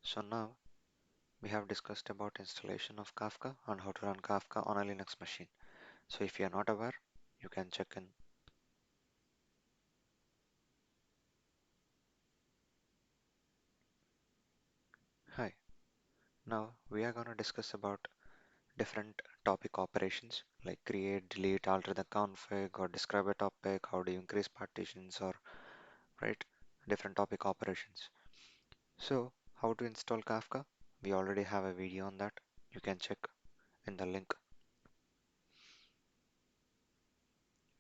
So now we have discussed about installation of Kafka and how to run Kafka on a Linux machine. So if you are not aware, you can check in. Hi, now we are going to discuss about different topic operations like create, delete, alter the config or describe a topic, how do you increase partitions or right, different topic operations. So how to install Kafka? We already have a video on that. You can check in the link.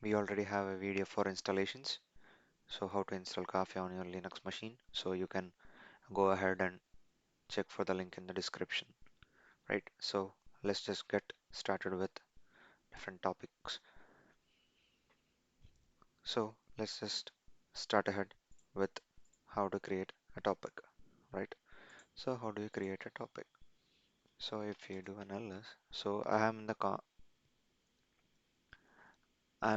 We already have a video for installations. So how to install Kafka on your Linux machine. So you can go ahead and check for the link in the description. Right. So let's just get started with different topics. So let's just start ahead with how to create a topic. Right. So how do you create a topic? So if you do an ls, so I am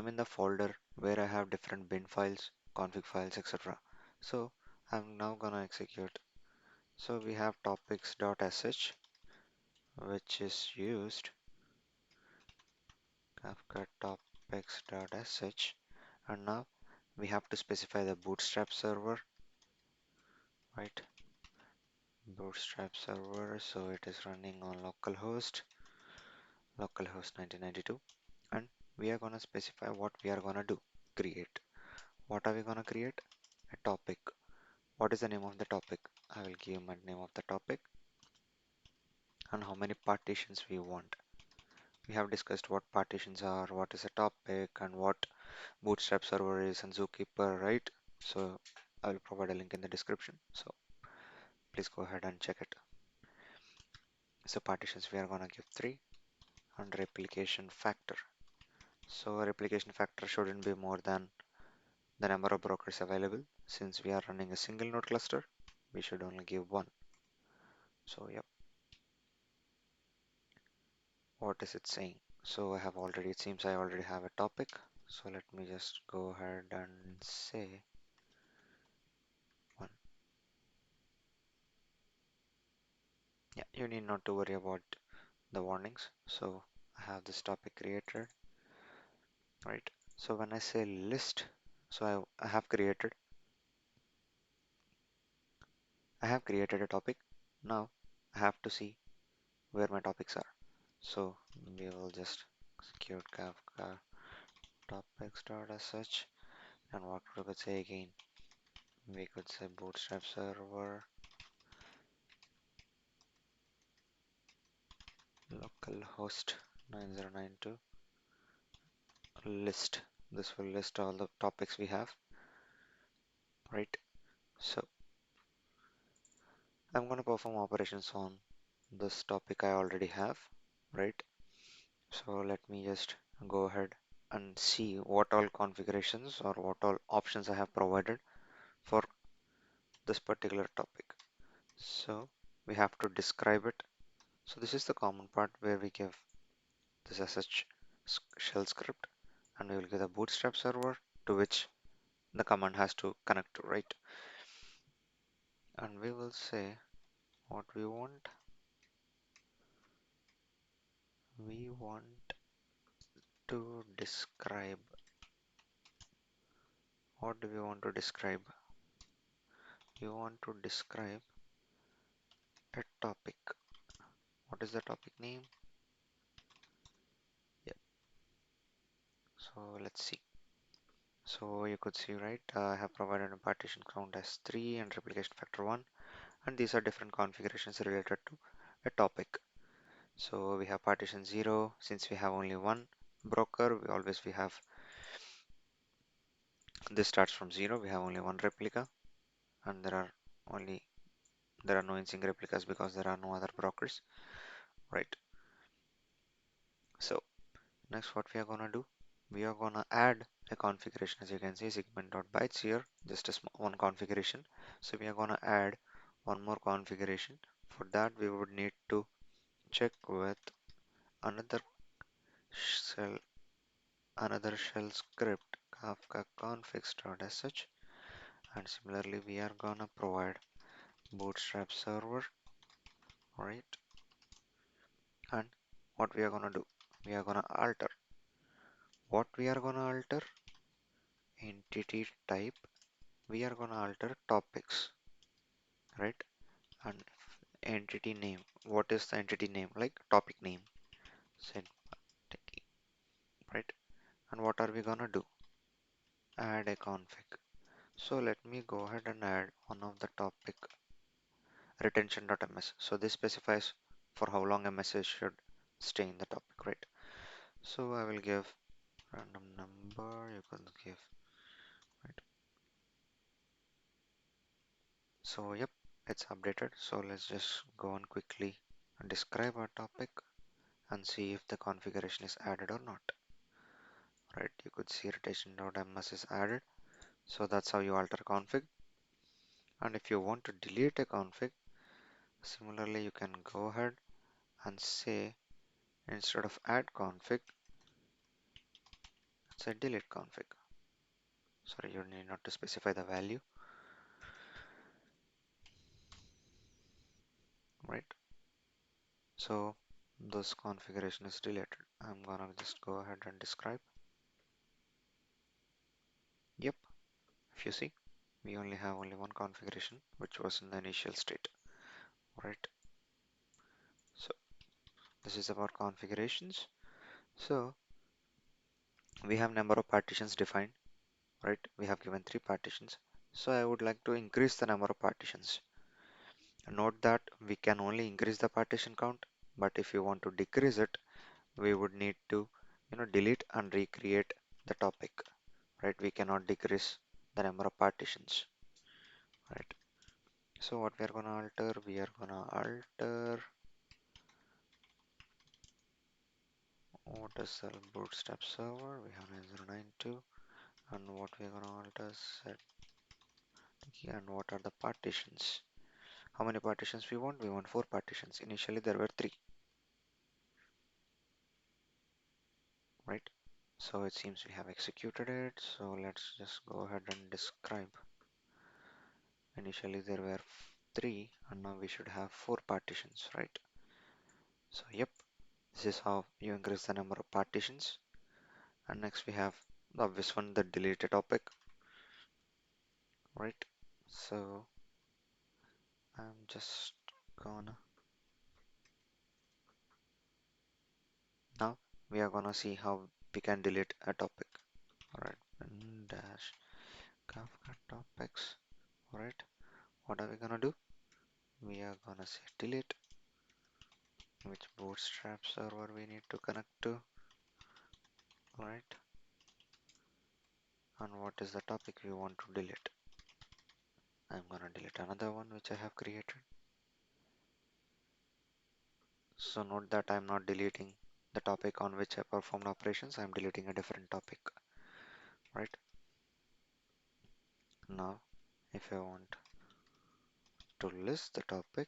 in the folder where I have different bin files, config files, etc. So I'm now gonna execute. So we have topics.sh which is used Kafka topics.sh, and now we have to specify the bootstrap server, right? Bootstrap server, so it is running on localhost 1992, and we are gonna specify what we are gonna do. Create. What are we gonna create? A topic. What is the name of the topic? I will give my name of the topic and how many partitions we want. We have discussed what partitions are, what is a topic, and what Bootstrap server is and Zookeeper, right? So I will provide a link in the description. So please go ahead and check it. So partitions we are gonna give 3 and replication factor. So replication factor shouldn't be more than the number of brokers available. Since we are running a single node cluster, we should only give 1. So yep, what is it saying? So it seems I already have a topic. So let me just go ahead and say 1. Yeah, you need not to worry about the warnings. So I have this topic created, right? So when I say list, so I have created a topic. Now I have to see where my topics are. So we will just execute Kafka topics.sh, and what we could say again? We could say bootstrap server localhost 9092 list. This will list all the topics we have, right? So I'm going to perform operations on this topic I already have, right? So let me just go ahead and see what all configurations or what all options I have provided for this particular topic. So we have to describe it. So this is the common part where we give this sh shell script, and we will get a bootstrap server to which the command has to connect to, right? And we will say what we want. We want to describe. What do we want to describe? We want to describe a topic. What is the topic name? Yeah. So let's see. So you could see, right? I have provided a partition count as 3 and replication factor 1, and these are different configurations related to a topic. So we have partition 0. Since we have only one broker, we have this starts from 0. We have only one replica, and only there are no insync replicas because there are no other brokers, right? So next, what we are gonna do? We are gonna add a configuration. As you can see, segment.bytes here, just a small one configuration. So we are gonna add one more configuration. For that, we would need to check with another shell, another shell script, Kafka configs.sh, and similarly, we are gonna provide bootstrap server right? And what we are gonna do, we are gonna alter. What we are gonna alter? Entity type, we are gonna alter topics, right? And entity name, what is the entity name? Like topic name, set right? And what are we gonna do? Add a config. So let me go ahead and add one of the topic retention.ms. So this specifies for how long a message should stay in the topic, right? So I will give random number, you can give, right? So yep, it's updated. So let's just go on quickly and describe our topic and see if the configuration is added or not, right? You could see retention.ms is added. So that's how you alter config. And if you want to delete a config, similarly, you can go ahead and say instead of add config, say delete config. Sorry, you need not to specify the value, right? So this configuration is deleted. I'm gonna just go ahead and describe. Yep, if you see, we only have only one configuration, which was in the initial state, right? So this is about configurations. So we have number of partitions defined, right? We have given 3 partitions. So I would like to increase the number of partitions. Note that we can only increase the partition count, but if you want to decrease it, we would need to, delete and recreate the topic, right? We cannot decrease the number of partitions, right? So what we are gonna alter, we are gonna alter what is the bootstrap server? We have 9092, and what we are gonna alter set key and what are the partitions? How many partitions we want? We want 4 partitions. Initially there were 3, right? So it seems we have executed it. So let's just go ahead and describe. Initially there were 3 and now we should have 4 partitions, right? So yep, this is how you increase the number of partitions. And next we have the obvious one, the delete a topic, right? So I'm just gonna, now we are gonna see how we can delete a topic. Alright, dash Kafka topics. Alright, what are we gonna do? We are gonna say delete, which bootstrap server we need to connect to, right? And what is the topic we want to delete? I'm gonna delete another one which I have created. So note that I'm not deleting the topic on which I performed operations, I'm deleting a different topic, right? Now, if I want to list the topic,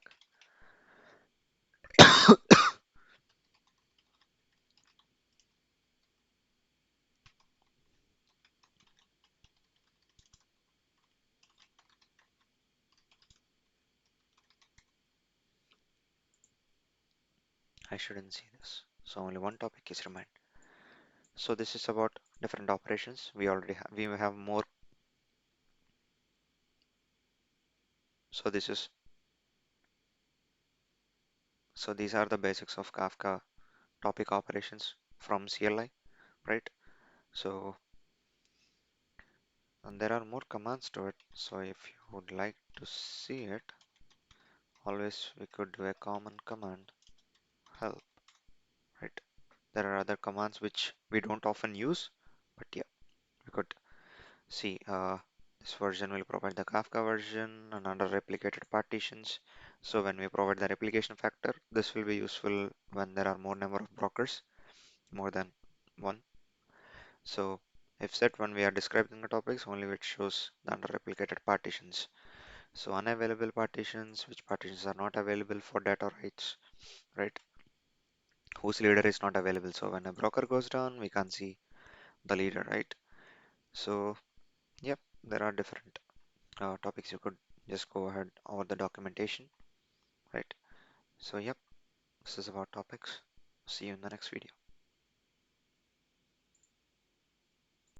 I shouldn't see this. So only one topic is remained. So this is about different operations. We have more. So these are the basics of Kafka topic operations from CLI, right? So and there are more commands to it. So if you would like to see it, always we could do a common command help, right? There are other commands which we don't often use, but yeah, we could see this version will provide the Kafka version and under replicated partitions. So when we provide the replication factor, this will be useful when there are more number of brokers, more than one. So if set when we are describing the topics, only which shows the under replicated partitions. So unavailable partitions, which partitions are not available for data writes, right? Whose leader is not available. So when a broker goes down, we can see the leader, right? So yep, there are different topics you could just go ahead over the documentation, right? So, yep, this is about topics. See you in the next video.